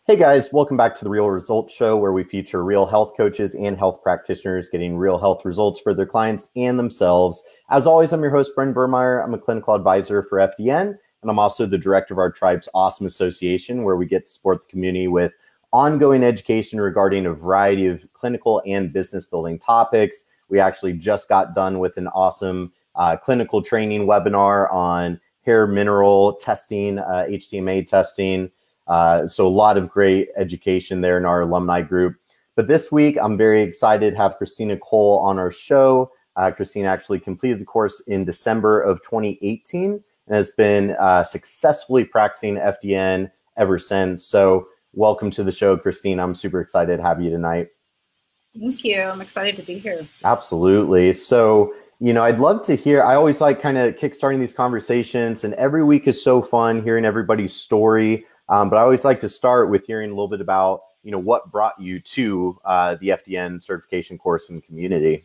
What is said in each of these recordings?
Hey guys, welcome back to the Real Results Show, where we feature real health coaches and health practitioners getting real health results for their clients and themselves. As always, I'm your host, Brendan Burmeyer. I'm a clinical advisor for FDN, and I'm also the director of our tribe's awesome association, where we get to support the community with ongoing education regarding a variety of clinical and business building topics. We actually just got done with an awesome clinical training webinar on hair mineral testing, HTMA testing. So a lot of great education there in our alumni group. But this week, I'm very excited to have Christina Cole on our show. Christina actually completed the course in December of 2018 and has been successfully practicing FDN ever since. So welcome to the show, Christina. I'm super excited to have you tonight. Thank you. I'm excited to be here. Absolutely. So, I'd love to hear, I always like kind of kickstarting these conversations, and every week is so fun hearing everybody's story. But I always like to start with hearing a little bit about, what brought you to the FDN certification course in the community.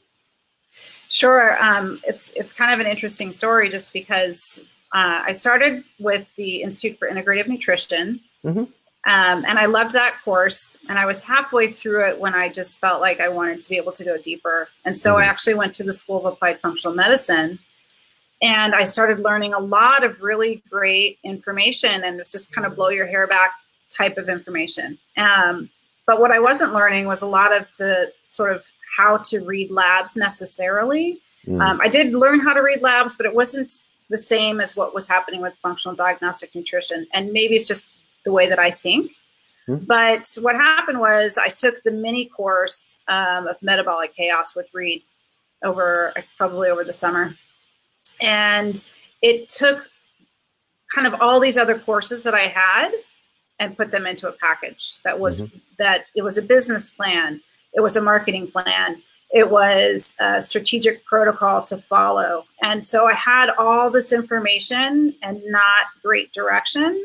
Sure. It's kind of an interesting story just because I started with the Institute for Integrative Nutrition. Mm-hmm. And I loved that course. And I was halfway through it when I just felt like I wanted to be able to go deeper. And so I actually went to the School of Applied Functional Medicine. And I started learning a lot of really great information, and it's just kind of blow your hair back type of information. But what I wasn't learning was a lot of the sort of how to read labs necessarily. I did learn how to read labs, but it wasn't the same as what was happening with functional diagnostic nutrition. And maybe it's just the way that I think. But what happened was I took the mini course of Metabolic Chaos with Reed probably over the summer. And it took kind of all these other courses that I had and put them into a package that was it was a business plan. It was a marketing plan. It was a strategic protocol to follow. And so I had all this information and not great direction.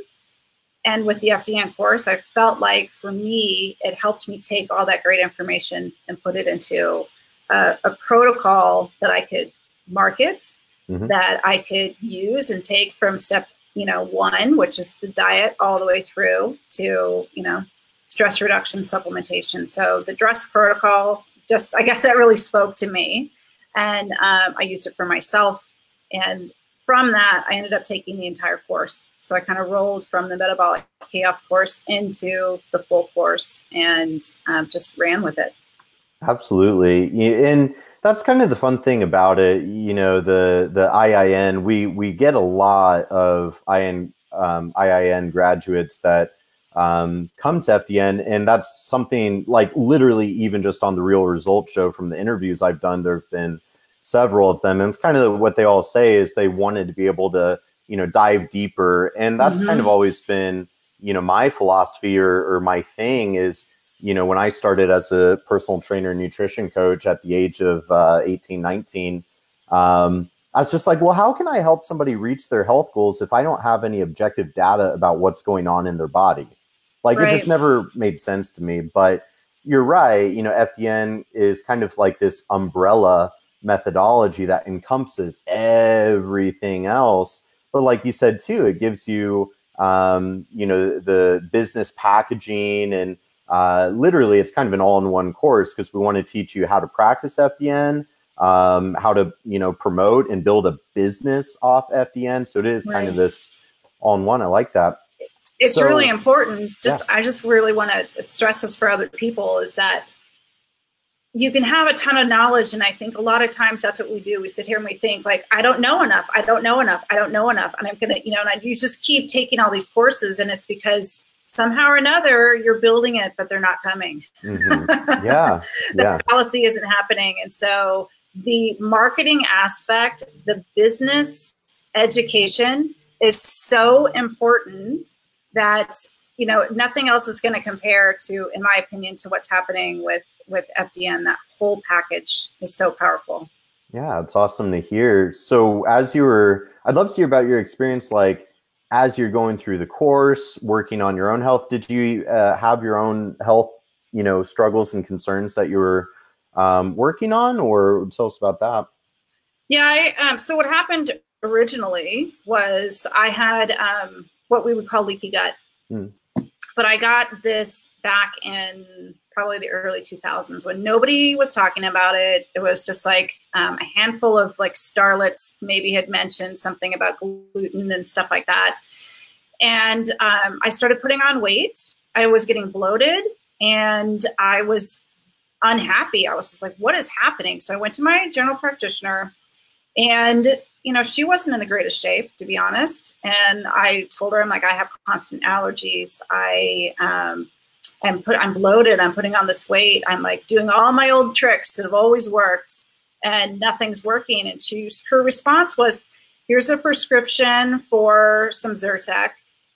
And with the FDN course, I felt like for me, it helped me take all that great information and put it into a protocol that I could market, that I could use and take from step, 1, which is the diet, all the way through to, stress reduction supplementation. So the DRESS protocol, I guess that really spoke to me, and I used it for myself. And from that, I ended up taking the entire course. So I kind of rolled from the Metabolic Chaos course into the full course and just ran with it. Absolutely. And that's kind of the fun thing about it. The IIN, we get a lot of IIN graduates that come to FDN, and that's something like literally even just on the Real Results Show from the interviews I've done, there have been several of them. And it's kind of what they all say is they wanted to be able to, dive deeper. And that's kind of always been, my philosophy or my thing is, when I started as a personal trainer and nutrition coach at the age of 18, 19, I was just like, well, how can I help somebody reach their health goals if I don't have any objective data about what's going on in their body? Like, It just never made sense to me. But you're right. FDN is kind of like this umbrella methodology that encompasses everything else. But like you said, too, it gives you, the business packaging and literally it's kind of an all-in-one course because we want to teach you how to practice FDN, how to, promote and build a business off FDN. So it is kind of this all-in-one. I like that. It's really important. I just really want to stress this for other people is that you can have a ton of knowledge. And I think a lot of times that's what we do. We sit here and we think like, I don't know enough. I don't know enough. I don't know enough. And I'm going to, and you just keep taking all these courses, and it's because somehow or another you're building it, but they're not coming. The fallacy isn't happening. And so the marketing aspect, the business education is so important that, nothing else is going to compare to, in my opinion, to what's happening with FDN. That whole package is so powerful. Yeah, it's awesome to hear. So I'd love to hear about your experience, like as you're going through the course, working on your own health. Did you have your own health, struggles and concerns that you were working on, or tell us about that? Yeah, so what happened originally was I had what we would call leaky gut. But I got this back in probably the early 2000s when nobody was talking about it. It was just like a handful of like starlets maybe had mentioned something about gluten and stuff like that. And I started putting on weight. I was getting bloated and I was unhappy. I was just like, what is happening? So I went to my general practitioner and, she wasn't in the greatest shape, to be honest. And I told her, I'm like, I have constant allergies. I'm bloated. I'm putting on this weight. I'm like doing all my old tricks that have always worked and nothing's working. And her response was, here's a prescription for some Zyrtec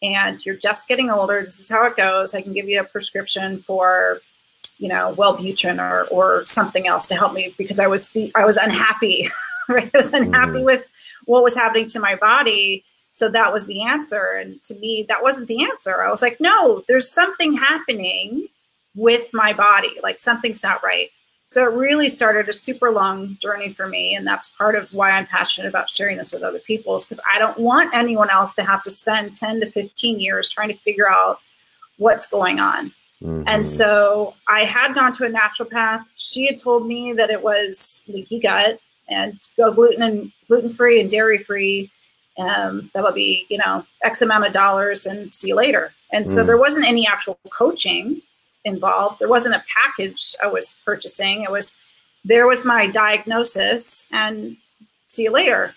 and you're just getting older. This is how it goes. I can give you a prescription for, Wellbutrin or something else to help me because I was unhappy, right? I was unhappy with what was happening to my body. So that was the answer. And to me, that wasn't the answer. I was like, no, there's something happening with my body. Like something's not right. So it really started a super long journey for me. And that's part of why I'm passionate about sharing this with other people is because I don't want anyone else to have to spend 10 to 15 years trying to figure out what's going on. And so I had gone to a naturopath. She had told me that it was leaky gut and go gluten-free and dairy-free. That'll be, X amount of dollars and see you later. And so there wasn't any actual coaching involved. There wasn't a package I was purchasing. There was my diagnosis and see you later.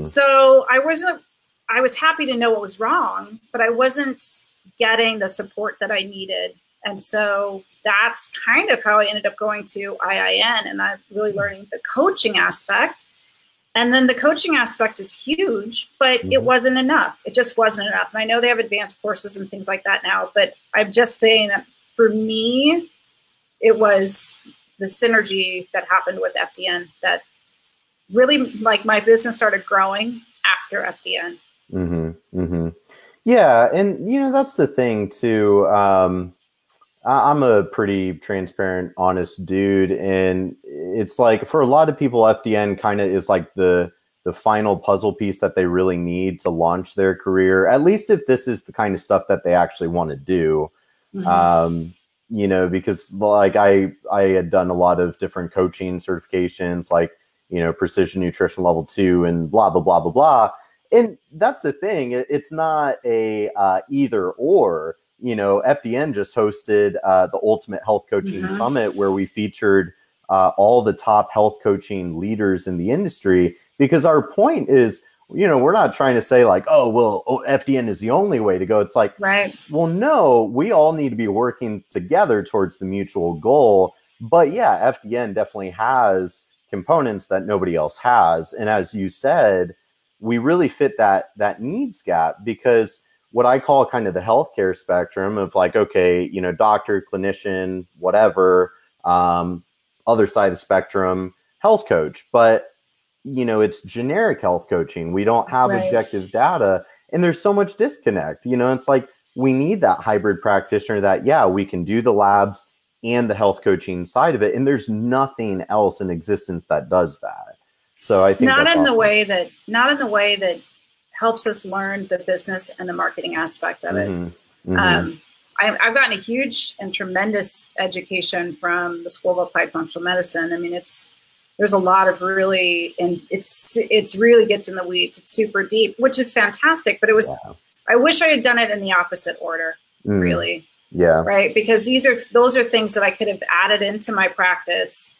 So I was happy to know what was wrong, but I wasn't getting the support that I needed. And so that's kind of how I ended up going to IIN and I'm really learning the coaching aspect. And then the coaching aspect is huge, but it wasn't enough. It just wasn't enough. And I know they have advanced courses and things like that now, but I'm just saying that for me, it was the synergy that happened with FDN that really like my business started growing after FDN. Yeah. And, that's the thing too. I'm a pretty transparent, honest dude. And it's like for a lot of people, FDN kind of is like the final puzzle piece that they really need to launch their career, at least if this is the kind of stuff that they actually want to do. Because like I had done a lot of different coaching certifications, like, precision nutrition level 2 and blah, blah, blah, blah, blah. And that's the thing. It's not a either or. FDN just hosted the Ultimate Health Coaching Summit where we featured all the top health coaching leaders in the industry, because our point is, we're not trying to say like, FDN is the only way to go. It's like, right. Well, no, we all need to be working together towards the mutual goal. But yeah, FDN definitely has components that nobody else has. And as you said, we really fit that needs gap, because what I call kind of the healthcare spectrum of like, okay, doctor, clinician, whatever, other side of the spectrum, health coach. But, it's generic health coaching. We don't have objective data, and there's so much disconnect. It's like we need that hybrid practitioner that, we can do the labs and the health coaching side of it. And there's nothing else in existence that does that. So I think not in the way that helps us learn the business and the marketing aspect of it. I've gotten a huge and tremendous education from the School of Applied Functional Medicine. I mean, there's a lot of really, and it's really gets in the weeds. It's super deep, which is fantastic. But I wish I had done it in the opposite order, really. Yeah. Right. Because those are things that I could have added into my practice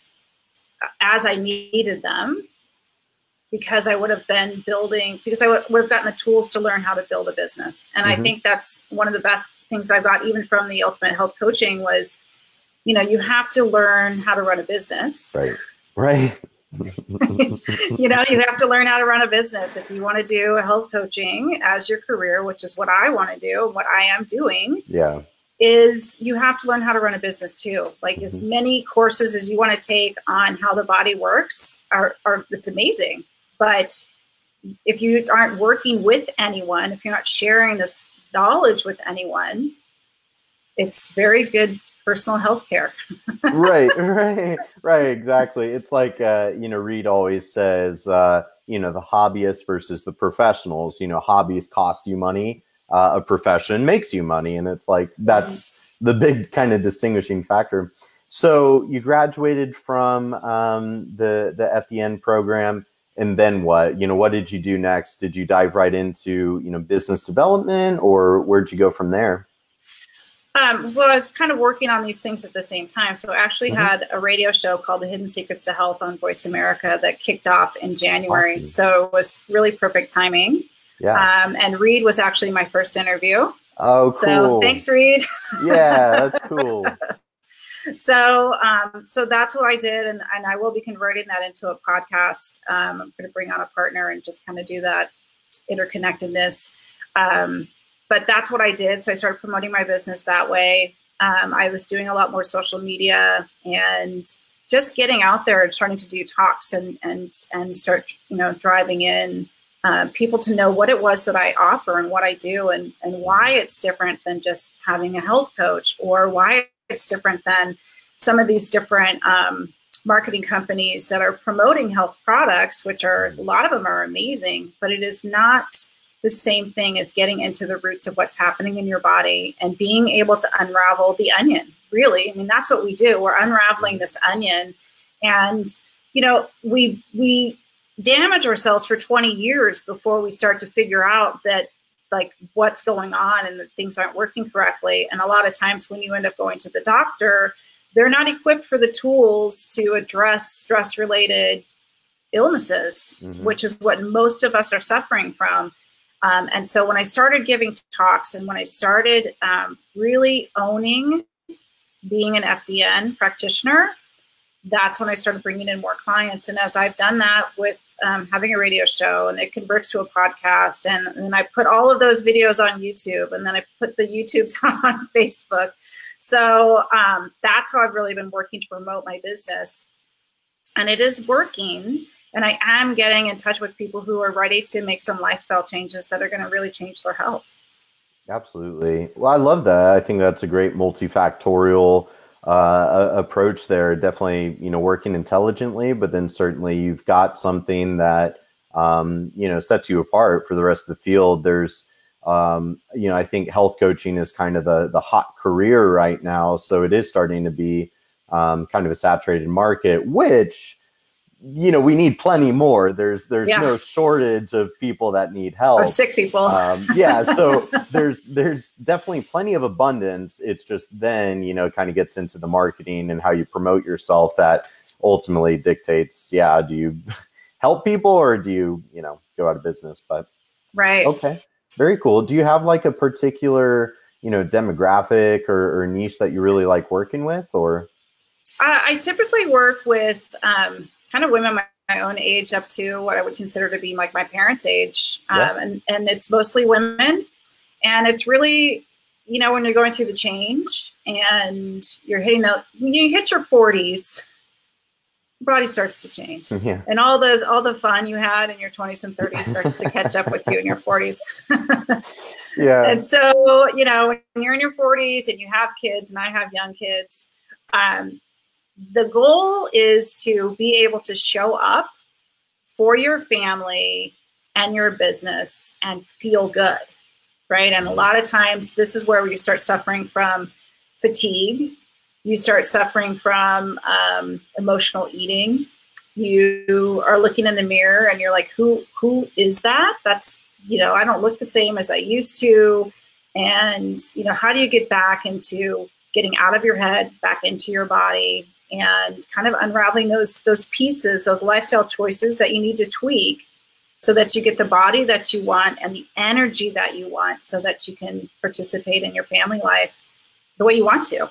as I needed them. Because I would have been building, because I would have gotten the tools to learn how to build a business. And I think that's one of the best things that I got even from the Ultimate Health Coaching was, you have to learn how to run a business. Right. You have to learn how to run a business. If you want to do health coaching as your career, which is what I want to do, what I am doing. Is you have to learn how to run a business too. Like as many courses as you want to take on how the body works are it's amazing. But if you aren't working with anyone, if you're not sharing this knowledge with anyone, it's very good personal health care. Right, exactly. It's like, Reed always says, the hobbyists versus the professionals. Hobbies cost you money. a profession makes you money. And it's like, that's the big kind of distinguishing factor. So you graduated from the FDN program, and then what? What did you do next? Did you dive right into, business development, or where'd you go from there? So I was kind of working on these things at the same time. So I actually had a radio show called The Hidden Secrets to Health on Voice America that kicked off in January. Awesome. So it was really perfect timing. Yeah. And Reed was actually my first interview. Oh, cool. So thanks, Reed. Yeah, that's cool. So that's what I did. And I will be converting that into a podcast. I'm going to bring on a partner and just kind of do that interconnectedness. But that's what I did. So I started promoting my business that way. I was doing a lot more social media and just getting out there and starting to do talks and start, driving in people to know what it was that I offer and what I do and why it's different than just having a health coach, or why it's different than some of these different marketing companies that are promoting health products, which are, a lot of them are amazing, but it is not the same thing as getting into the roots of what's happening in your body and being able to unravel the onion. Really, I mean, that's what we do. We're unraveling this onion, and we damage ourselves for 20 years before we start to figure out that, like, what's going on and that things aren't working correctly. And a lot of times when you end up going to the doctor, they're not equipped for the tools to address stress-related illnesses, which is what most of us are suffering from. And so when I started giving talks and when I started really owning being an FDN practitioner, that's when I started bringing in more clients. And as I've done that with having a radio show, and it converts to a podcast, and then I put all of those videos on YouTube, and then I put the YouTubes on Facebook. So that's how I've really been working to promote my business. And it is working. And I am getting in touch with people who are ready to make some lifestyle changes that are going to really change their health. Absolutely. Well, I love that. I think that's a great multifactorial approach there. Definitely, working intelligently, but then certainly you've got something that, sets you apart for the rest of the field. There's, I think health coaching is kind of the hot career right now. So it is starting to be kind of a saturated market, which, we need plenty more. There's no shortage of people that need help. Or sick people. So there's definitely plenty of abundance. It's just then, kind of gets into the marketing and how you promote yourself that ultimately dictates, do you help people or do you, go out of business? But right. Okay. Very cool. Do you have like a particular, demographic or niche that you really like working with, or? I typically work with, kind of women my own age up to what I would consider to be like my parents' age. And it's mostly women. And it's really, when you're going through the change and you're hitting when you hit your 40s, your body starts to change. Yeah. And all the fun you had in your 20s and 30s starts to catch up with you in your 40s. Yeah. And so, when you're in your 40s and you have kids, and I have young kids, the goal is to be able to show up for your family and your business and feel good, right? And a lot of times this is where you start suffering from fatigue. You start suffering from emotional eating. You are looking in the mirror and you're like, who is that? That's, I don't look the same as I used to. And, how do you get back into getting out of your head, back into your body, and kind of unraveling those pieces, those lifestyle choices that you need to tweak so that you get the body that you want and the energy that you want so that you can participate in your family life the way you want to.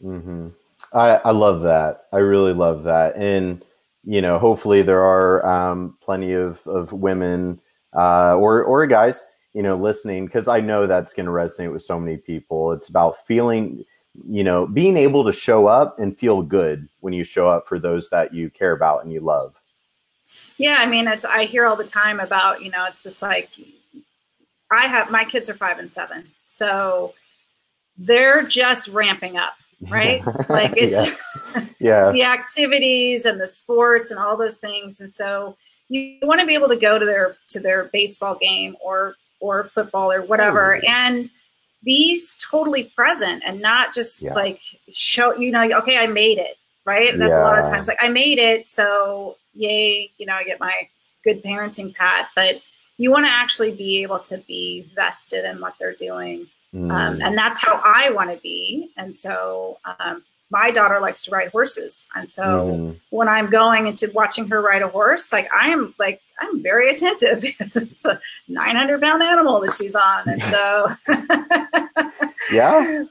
Mm-hmm. I love that. I really love that. And, hopefully there are plenty of women or guys, listening, because I know that's going to resonate with so many people. It's about feeling, being able to show up and feel good when you show up for those that you care about and you love. Yeah. I mean, I hear all the time about, it's just like, my kids are 5 and 7. So they're just ramping up, right? Like it's the activities and the sports and all those things. And so you want to be able to go to their baseball game or or football or whatever, and be totally present and not just like show, okay, I made it, right? And that's a lot of times like, I made it, so yay, I get my good parenting pat, but you want to actually be able to be vested in what they're doing. And that's how I want to be. And so my daughter likes to ride horses. And so when I'm going into watching her ride a horse, like I'm very attentive because it's a 900-pound animal that she's on. And so, right.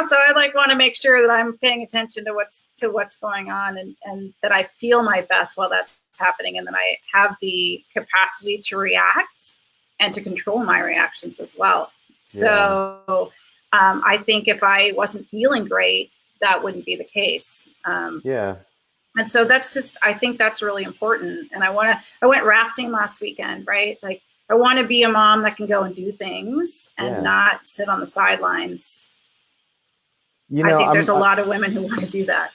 So I like want to make sure that I'm paying attention to what's going on and that I feel my best while that's happening. And then I have the capacity to react and to control my reactions as well. So I think if I wasn't feeling great, that wouldn't be the case. And so I think that's really important. And I went rafting last weekend, right? Like I want to be a mom that can go and do things and not sit on the sidelines. I think there's a lot of women who want to do that.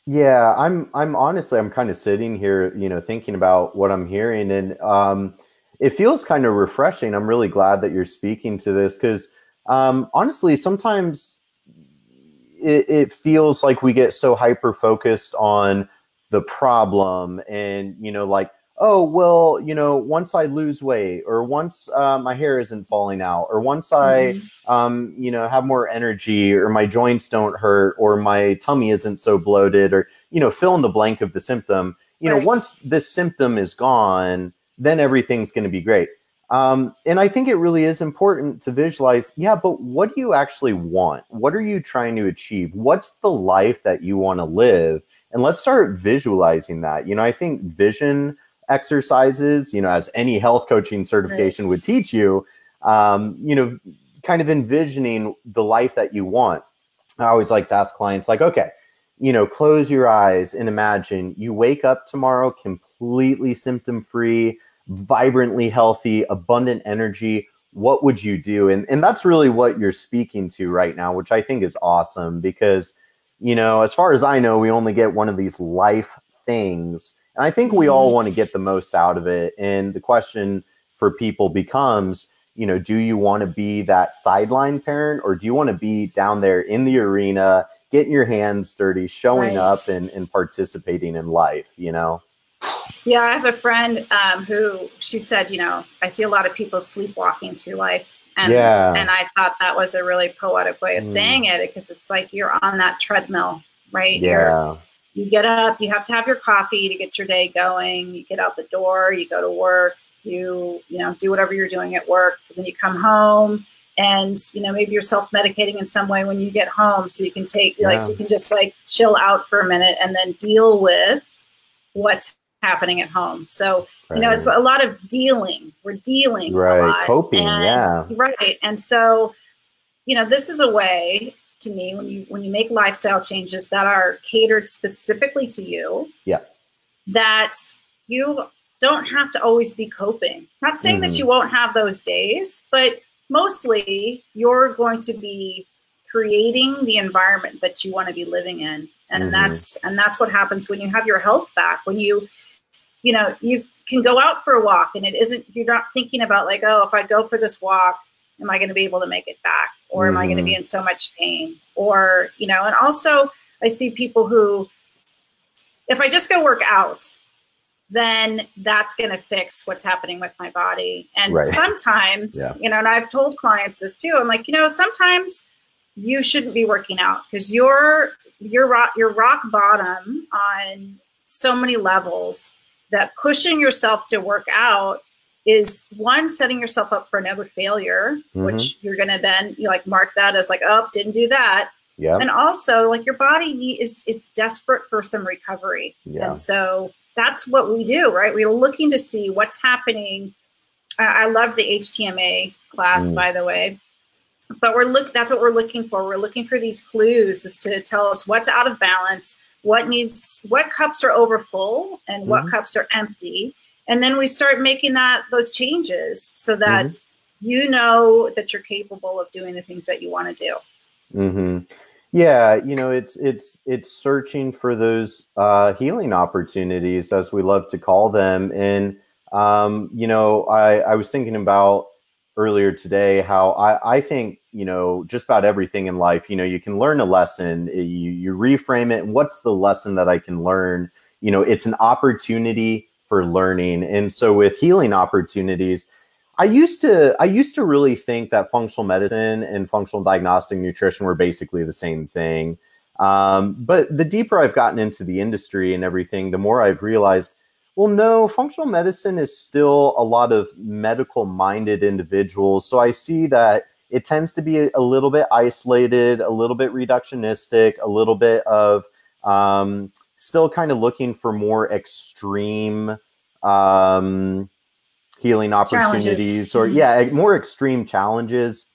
I'm honestly, I'm kind of sitting here, thinking about what I'm hearing, and it feels kind of refreshing. I'm really glad that you're speaking to this because honestly, sometimes it feels like we get so hyper focused on the problem and, like, oh, well, once I lose weight or once my hair isn't falling out or once I, have more energy or my joints don't hurt or my tummy isn't so bloated or, fill in the blank of the symptom, once this symptom is gone, then everything's going to be great. And I think it really is important to visualize, but what do you actually want? What are you trying to achieve? What's the life that you want to live? And let's start visualizing that. I think vision exercises, as any health coaching certification would teach you, kind of envisioning the life that you want. I always like to ask clients like, okay, close your eyes and imagine you wake up tomorrow completely symptom-free, vibrantly healthy, abundant energy. What would you do? And that's really what you're speaking to right now, which I think is awesome because, as far as I know, we only get one of these life things. And I think we all want to get the most out of it. And the question for people becomes, do you want to be that sideline parent or do you want to be down there in the arena, getting your hands dirty, showing up and participating in life, Yeah, I have a friend who she said, I see a lot of people sleepwalking through life. And I thought that was a really poetic way of saying it because it's like you're on that treadmill, right? You get up, you have to have your coffee to get your day going. You get out the door, you go to work, you do whatever you're doing at work. Then you come home and, maybe you're self-medicating in some way when you get home. So you can so you can just like chill out for a minute and then deal with what's happening at home. So, it's a lot of dealing. We're dealing a lot. Coping, Right. And so, this is a way to me when you make lifestyle changes that are catered specifically to you, that you don't have to always be coping. Not saying that you won't have those days, but mostly you're going to be creating the environment that you want to be living in. And that's what happens when you have your health back, when you can go out for a walk and you're not thinking about like, oh, if I go for this walk, am I going to be able to make it back? Or am I going to be in so much pain? Or, and also I see people who, if I just go work out, then that's going to fix what's happening with my body. And sometimes, and I've told clients this too. I'm like, sometimes you shouldn't be working out because you're rock bottom on so many levels that pushing yourself to work out is one, setting yourself up for another failure, which you're going to then mark that as like, oh, didn't do that. And also like your body it's desperate for some recovery. And so that's what we do, right? We're looking to see what's happening. I love the HTMA class, by the way, but that's what we're looking for. We're looking for these clues is to tell us what's out of balance, what cups are overfull and what cups are empty. And then we start making those changes so that that you're capable of doing the things that you want to do. Yeah, it's searching for those healing opportunities, as we love to call them. And I was thinking about earlier today how I think, you know, just about everything in life, you know, you can learn a lesson, you reframe it. And what's the lesson that I can learn? You know, it's an opportunity for learning. And so with healing opportunities, I used to really think that functional medicine and functional diagnostic nutrition were basically the same thing. But the deeper I've gotten into the industry and everything, the more I've realized, well, no, functional medicine is still a lot of medical minded individuals. So I see that it tends to be a little bit isolated, a little bit reductionistic, a little bit of still kind of looking for more extreme healing opportunities, or more extreme challenges,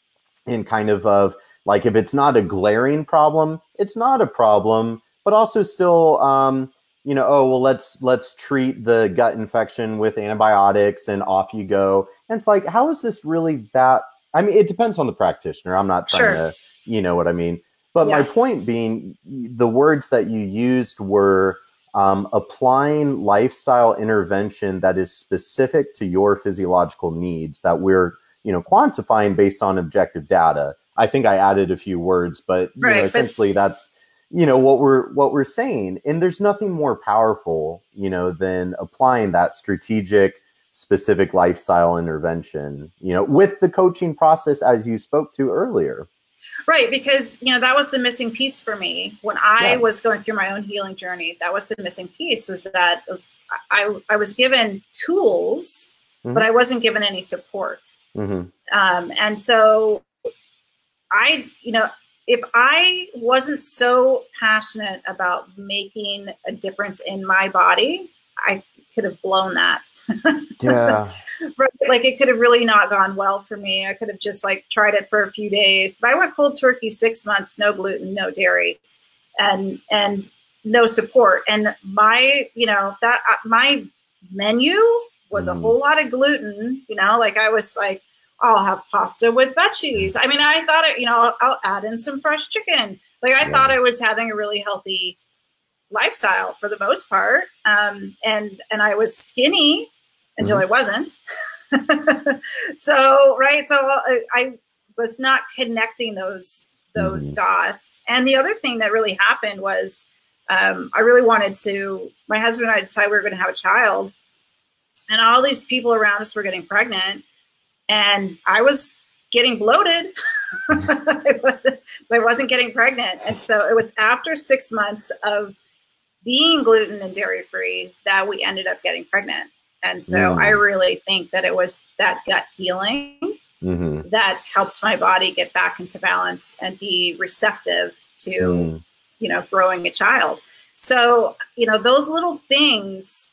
and kind of like, if it's not a glaring problem, it's not a problem, but also still, you know, oh, well, let's treat the gut infection with antibiotics and off you go. And it's like, how is this really that? I mean, it depends on the practitioner. I'm not trying to, you know what I mean? But my point being, the words that you used were applying lifestyle intervention that is specific to your physiological needs that we're, you know, quantifying based on objective data. I think I added a few words, but you know, essentially that's, you know, what we're saying. And there's nothing more powerful, you know, than applying that strategic, specific lifestyle intervention, you know, with the coaching process, as you spoke to earlier. Right, because, you know, that was the missing piece for me when I was going through my own healing journey. That was the missing piece, was that I was given tools, but I wasn't given any support. And so you know, if I wasn't so passionate about making a difference in my body, I could have blown that. Like, it could have really not gone well for me. I could have just like tried it for a few days, but I went cold turkey 6 months, no gluten, no dairy, and no support. And my, you know, that my menu was a whole lot of gluten, you know, like I was like, I'll have pasta with veggies. I mean, I thought, you know, I'll add in some fresh chicken. Like, I thought I was having a really healthy lifestyle for the most part. And I was skinny until I wasn't. So I was not connecting those dots. And the other thing that really happened was, I really wanted to, my husband and I decided we were going to have a child, and all these people around us were getting pregnant, and I was getting bloated. I wasn't getting pregnant. And so it was after 6 months of being gluten and dairy free that we ended up getting pregnant. And so I really think that it was that gut healing that helped my body get back into balance and be receptive to, you know, growing a child. So, you know, those little things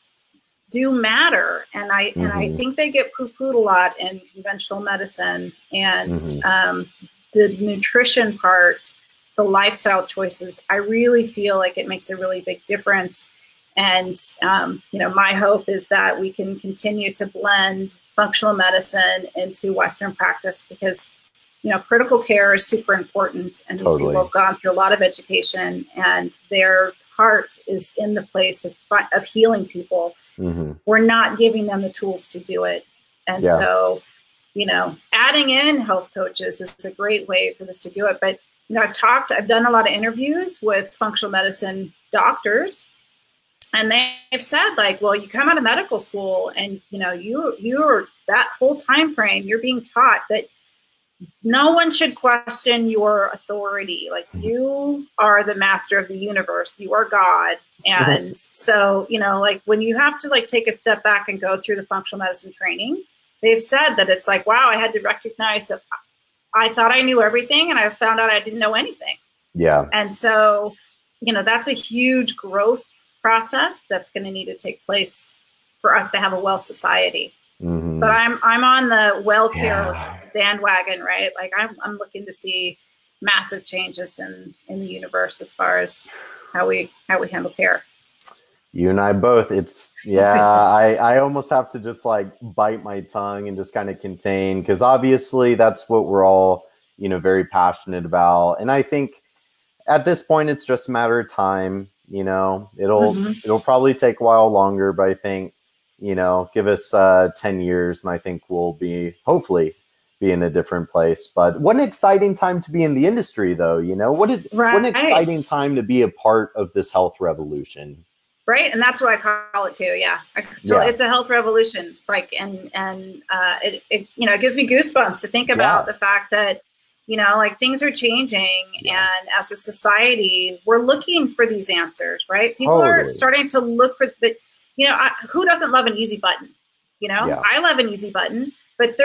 do matter. And I think they get poo-pooed a lot in conventional medicine, and the nutrition part, the lifestyle choices, I really feel like it makes a really big difference. And, you know, my hope is that we can continue to blend functional medicine into Western practice, because, you know, critical care is super important. And these people have gone through a lot of education, and their heart is in the place of healing people. We're not giving them the tools to do it. And so, you know, adding in health coaches is a great way for this to do it. But, you know, I've done a lot of interviews with functional medicine doctors, and they've said, like, well, you come out of medical school and, you know, you're that whole time frame, you're being taught that no one should question your authority. Like, you are the master of the universe. You are God. And so, you know, like, when you have to like take a step back and go through the functional medicine training, they've said that it's like, wow, I had to recognize that I thought I knew everything, and I found out I didn't know anything. And so, you know, that's a huge growth process that's going to need to take place for us to have a well society. But I'm on the well care bandwagon, right? Like, I'm looking to see massive changes in the universe as far as how we handle care. You and I both. It's I almost have to just like bite my tongue and just kind of contain, because obviously that's what we're all, you know, very passionate about. And I think at this point it's just a matter of time. You know, it'll probably take a while longer, but I think, you know, give us 10 years and I think we'll hopefully be in a different place. But what an exciting time to be in the industry, though. You know, what an exciting time to be a part of this health revolution. Right. And that's what I call it too. Yeah. It's a health revolution. Like, and it you know, it gives me goosebumps to think about the fact that, you know, like things are changing, and as a society, we're looking for these answers, right? People are starting to look for the, you know, who doesn't love an easy button? You know, I love an easy button, but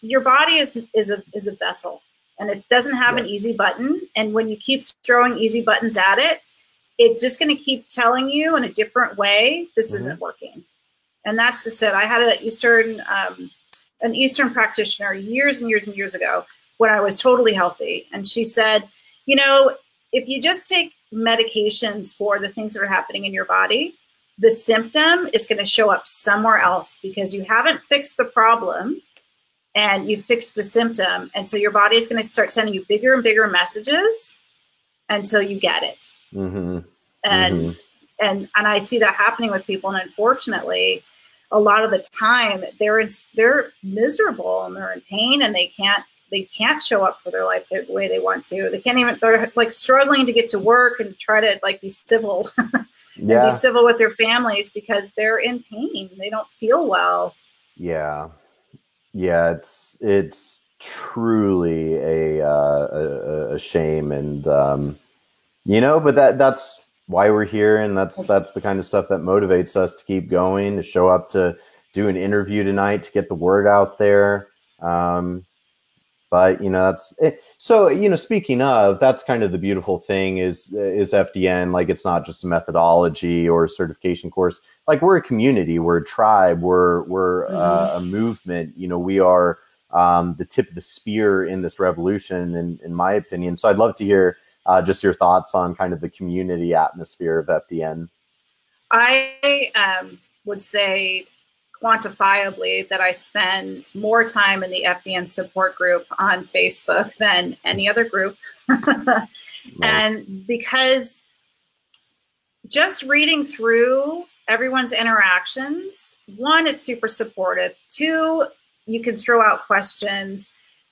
your body is a vessel, and it doesn't have an easy button. And when you keep throwing easy buttons at it, it's just going to keep telling you in a different way, this isn't working. And that's just it. I had an Eastern practitioner years and years and years ago when I was totally healthy. And she said, you know, if you just take medications for the things that are happening in your body, the symptom is going to show up somewhere else because you haven't fixed the problem and you fixed the symptom. And so your body is going to start sending you bigger and bigger messages until you get it. And I see that happening with people. And unfortunately, a lot of the time they're miserable and they're in pain, and they can't show up for their life the way they want to. They're like struggling to get to work and try to like be civil and be civil with their families because they're in pain. They don't feel well. Yeah. It's truly a shame. And, you know, but that's why we're here. And that's the kind of stuff that motivates us to keep going, to show up, to do an interview tonight, to get the word out there. But, you know, that's it. So, you know, speaking of, that's kind of the beautiful thing is FDN. Like, it's not just a methodology or a certification course. Like, we're a community, we're a tribe, we're a movement. You know, we are the tip of the spear in this revolution, in my opinion. So I'd love to hear just your thoughts on kind of the community atmosphere of FDN. I would say quantifiably that I spend more time in the FDN support group on Facebook than any other group. Nice. And because just reading through everyone's interactions, one, it's super supportive. Two, you can throw out questions.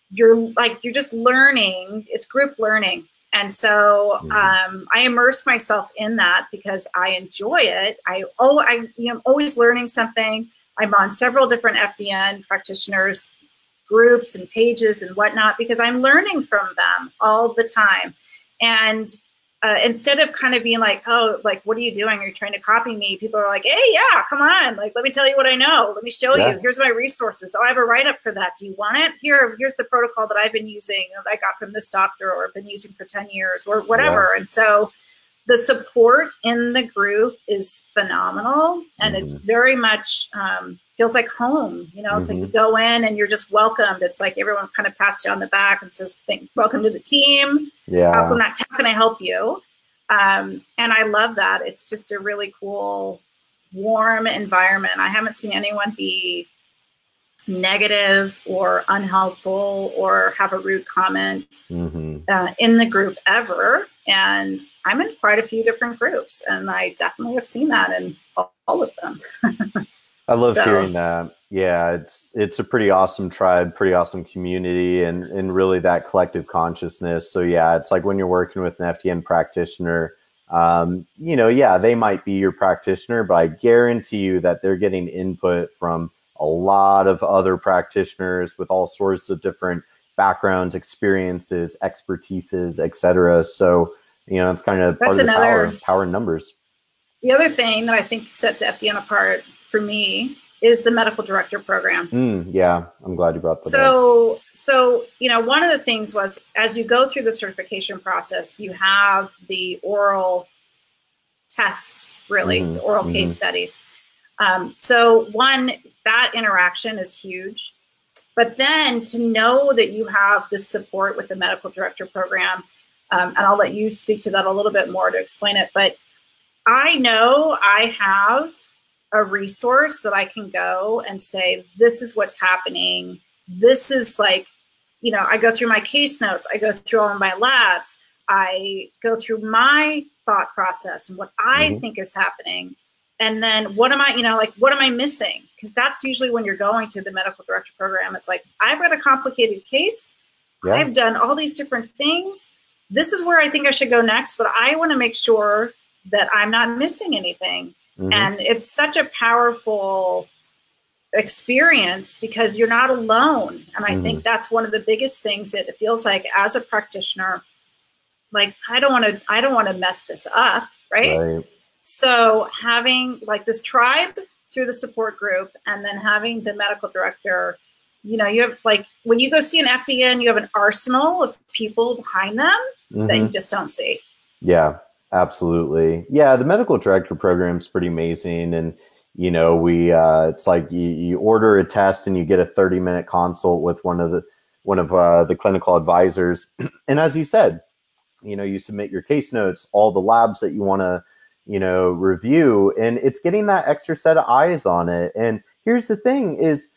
You're just learning. It's group learning. And so I immerse myself in that because I enjoy it. I'm always learning something. I'm on several different FDN practitioners groups and pages and whatnot because I'm learning from them all the time. And instead of kind of being like, oh, like, what are you doing? Are you trying to copy me? People are like, hey, yeah, come on. Like, let me tell you what I know. Let me show you. Here's my resources. Oh, I have a write-up for that. Do you want it? Here's the protocol that I've been using that I got from this doctor or been using for 10 years or whatever. And so the support in the group is phenomenal. And it very much feels like home. You know, it's like you go in and you're just welcomed. It's like everyone kind of pats you on the back and says, welcome to the team. Yeah. How can I help you? And I love that. It's just a really cool, warm environment. I haven't seen anyone be negative or unhelpful or have a rude comment in the group ever. And I'm in quite a few different groups, and I definitely have seen that in all of them. I love hearing that. Yeah, it's a pretty awesome tribe, pretty awesome community, and really that collective consciousness. So yeah, it's like when you're working with an FDN practitioner, you know, yeah, they might be your practitioner, but I guarantee you that they're getting input from a lot of other practitioners with all sorts of different backgrounds, experiences, expertises, etc. So, you know, it's kind of part of the power in numbers. The other thing that I think sets FDN apart for me is the medical director program. Yeah, I'm glad you brought that up. So, you know, one of the things was as you go through the certification process, you have the oral tests, really, the oral case studies. So one, that interaction is huge. But then to know that you have this support with the medical director program, and I'll let you speak to that a little bit more to explain it, but I know I have a resource that I can go and say, this is what's happening. This is like, you know, I go through my case notes. I go through all of my labs. I go through my thought process and what I think is happening. And then what am I, like, what am I missing? Because that's usually when you're going to the medical director program. It's like, I've got a complicated case. Yeah. I've done all these different things. This is where I think I should go next, but I want to make sure that I'm not missing anything. Mm-hmm. And it's such a powerful experience because you're not alone. And I think that's one of the biggest things that it feels like as a practitioner, like, I don't want to mess this up. Right. So having like this tribe through the support group and then having the medical director, you have like, when you go see an FDN, you have an arsenal of people behind them that you just don't see. Yeah, absolutely. Yeah. The medical director program is pretty amazing. And, it's like you order a test and you get a 30-minute consult with one of the clinical advisors. And as you said, you submit your case notes, all the labs that you want to, review, and it's getting that extra set of eyes on it. And here's the thing is,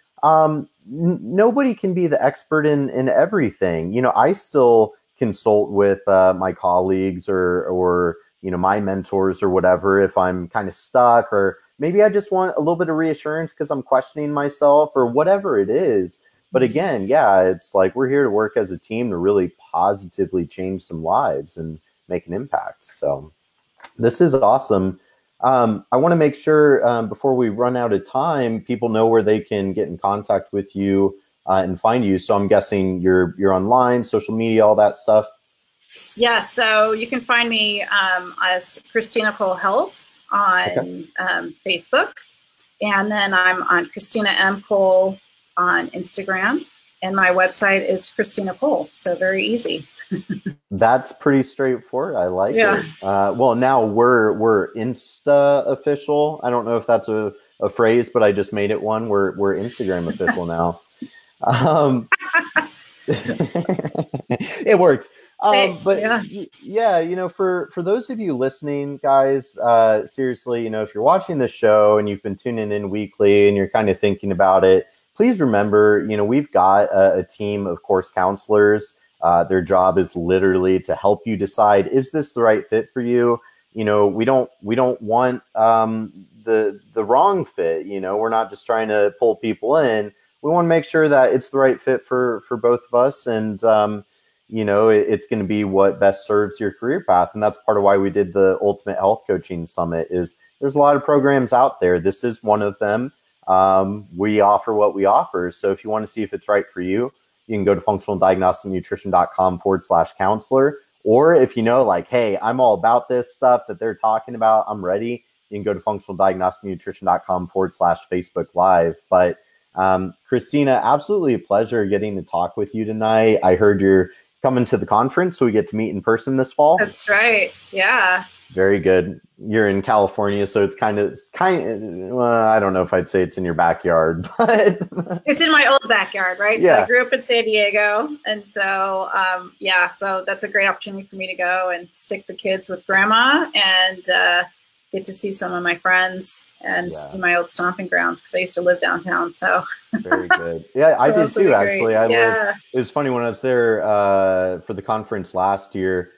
nobody can be the expert in everything. I still consult with my colleagues or my mentors or whatever, if I'm kind of stuck, or maybe I just want a little bit of reassurance because I'm questioning myself or whatever it is. But again, yeah, it's like we're here to work as a team to really positively change some lives and make an impact. So this is awesome. I want to make sure before we run out of time, people know where they can get in contact with you and find you. So I'm guessing you're online, social media, all that stuff. Yeah, so you can find me as Christina Cole Health on Facebook. And then I'm on Christina M. Cole on Instagram. And my website is Christina Cole. So very easy. That's pretty straightforward. I like it. Well, now we're Insta official. I don't know if that's a phrase, but I just made it one. We're Instagram official now. It works. But yeah, for those of you listening, guys, seriously, if you're watching this show and you've been tuning in weekly and you're kind of thinking about it, please remember, we've got a team of course counselors. Their job is literally to help you decide, is this the right fit for you? We don't want the wrong fit. We're not just trying to pull people in. We want to make sure that it's the right fit for both of us. And, it's going to be what best serves your career path. And that's part of why we did the Ultimate Health Coaching Summit. Is there's a lot of programs out there. This is one of them. We offer what we offer. So if you want to see if it's right for you, you can go to functionaldiagnosticnutrition.com/counselor. Or if like, hey, I'm all about this stuff that they're talking about, I'm ready, you can go to functionaldiagnosticnutrition.com/Facebook Live. But Christina, absolutely a pleasure getting to talk with you tonight. I heard you're coming to the conference, so we get to meet in person this fall. That's right. Yeah. Very good. You're in California, so it's kind of I don't know if I'd say it's in your backyard, but it's in my old backyard, right? Yeah. So I grew up in San Diego, and so so that's a great opportunity for me to go and stick the kids with grandma and get to see some of my friends and do my old stomping grounds because I used to live downtown. So very good. Yeah, I did too, actually. It was funny when I was there for the conference last year,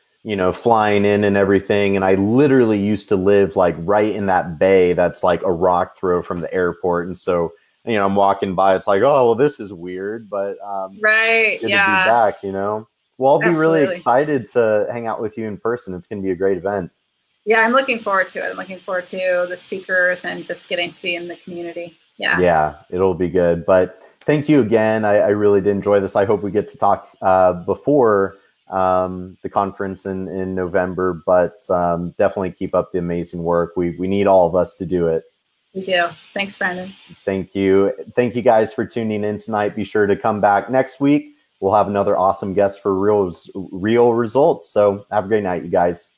flying in and everything. And I literally used to live like right in that bay that's like a rock throw from the airport. And so, I'm walking by, it's like, oh, well, this is weird, but right. Good to be back, Well, I'll be really excited to hang out with you in person. It's going to be a great event. Yeah, I'm looking forward to it. I'm looking forward to the speakers and just getting to be in the community. Yeah. Yeah, it'll be good. But thank you again. I really did enjoy this. I hope we get to talk before the conference in November, but definitely keep up the amazing work. We need all of us to do it. We do. Thanks, Brandon. Thank you. Thank you guys for tuning in tonight. Be sure to come back next week. We'll have another awesome guest for real results. So have a great night, you guys.